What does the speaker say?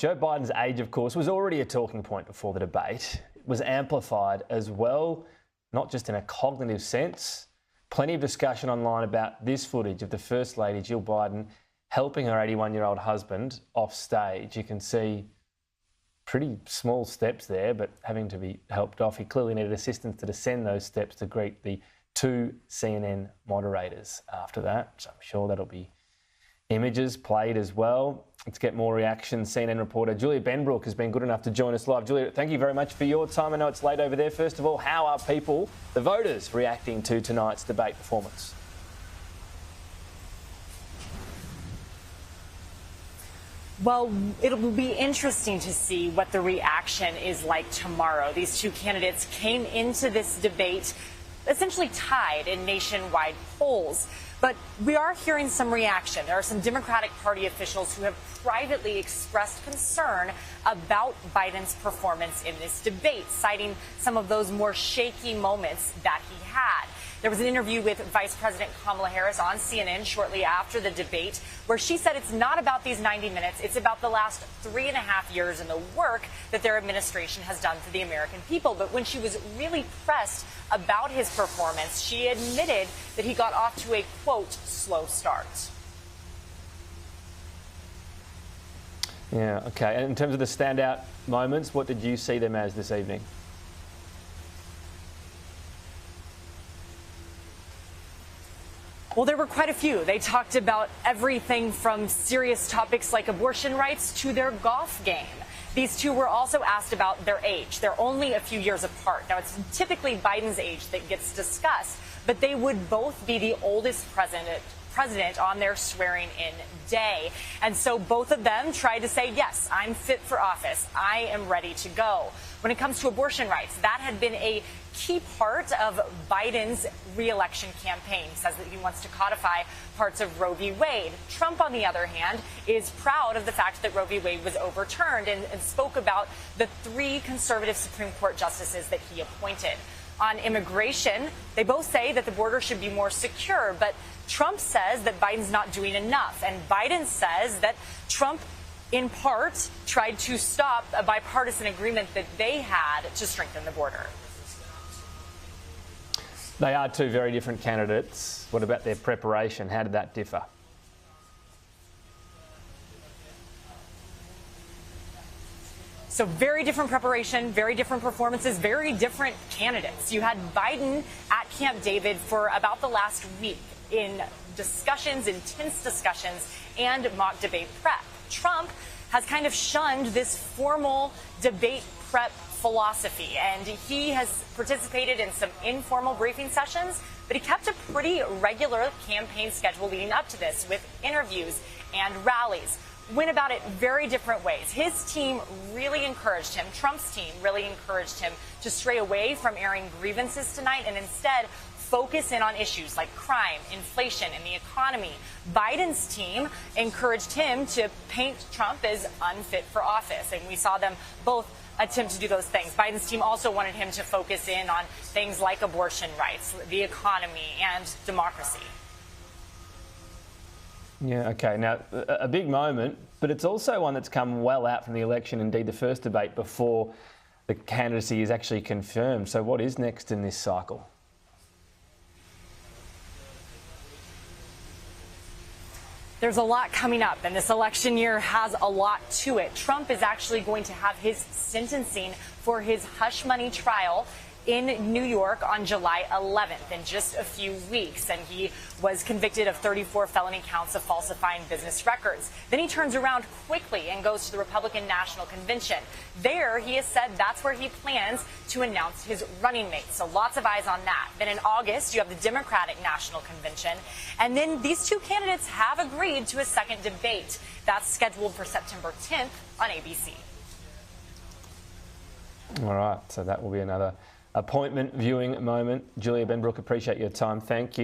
Joe Biden's age, of course, was already a talking point before the debate. It was amplified as well, not just in a cognitive sense. Plenty of discussion online about this footage of the First Lady, Jill Biden, helping her 81-year-old husband off stage. You can see pretty small steps there, but having to be helped off. He clearly needed assistance to descend those steps to greet the two CNN moderators after that. So I'm sure that'll be images played as well. Let's get more reaction. CNN reporter Julia Benbrook has been good enough to join us live. Julia, thank you very much for your time. I know it's late over there. First of all, how are people, the voters, reacting to tonight's debate performance? Well, it will be interesting to see what the reaction is like tomorrow. These two candidates came into this debate essentially tied in nationwide polls. But we are hearing some reaction. There are some Democratic Party officials who have privately expressed concern about Biden's performance in this debate, citing some of those more shaky moments that he had. There was an interview with Vice President Kamala Harris on CNN shortly after the debate where she said it's not about these 90 minutes. It's about the last 3.5 years and the work that their administration has done for the American people. But when she was really pressed about his performance, she admitted that he got off to a, quote, slow start. Yeah, OK. And in terms of the standout moments, what did you see them as this evening? Well, there were quite a few. They talked about everything from serious topics like abortion rights to their golf game. These two were also asked about their age. They're only a few years apart. Now, it's typically Biden's age that gets discussed, but they would both be the oldest president on their swearing-in day. And so both of them tried to say, yes, I'm fit for office. I am ready to go. When it comes to abortion rights, that had been a key part of Biden's re-election campaign. He says that he wants to codify parts of Roe v. Wade. Trump, on the other hand, is proud of the fact that Roe v. Wade was overturned and spoke about the 3 conservative Supreme Court justices that he appointed. On immigration, they both say that the border should be more secure, but Trump says that Biden's not doing enough, and Biden says that Trump, in part, tried to stop a bipartisan agreement that they had to strengthen the border. They are two very different candidates. What about their preparation? How did that differ? So very different preparation, very different performances, very different candidates. You had Biden at Camp David for about the last week in discussions, intense discussions, and mock debate prep. Trump has kind of shunned this formal debate prep philosophy, and he has participated in some informal briefing sessions, but he kept a pretty regular campaign schedule leading up to this with interviews and rallies. Went about it very different ways. His team really encouraged him, Trump's team really encouraged him to stray away from airing grievances tonight and instead focus in on issues like crime, inflation, and the economy. Biden's team encouraged him to paint Trump as unfit for office, and we saw them both attempt to do those things. Biden's team also wanted him to focus in on things like abortion rights, the economy, and democracy. Yeah, OK. Now, a big moment, but it's also one that's come well out from the election, indeed the first debate before the candidacy is actually confirmed. So what is next in this cycle? There's a lot coming up, and this election year has a lot to it. Trump is actually going to have his sentencing for his hush money trial in New York on July 11th in just a few weeks, and he was convicted of 34 felony counts of falsifying business records. Then he turns around quickly and goes to the Republican National Convention. There, he has said that's where he plans to announce his running mate, so lots of eyes on that. Then in August, you have the Democratic National Convention, and then these two candidates have agreed to a second debate. That's scheduled for September 10th on ABC. All right, so that will be another appointment viewing moment. Julia Benbrook, appreciate your time. Thank you.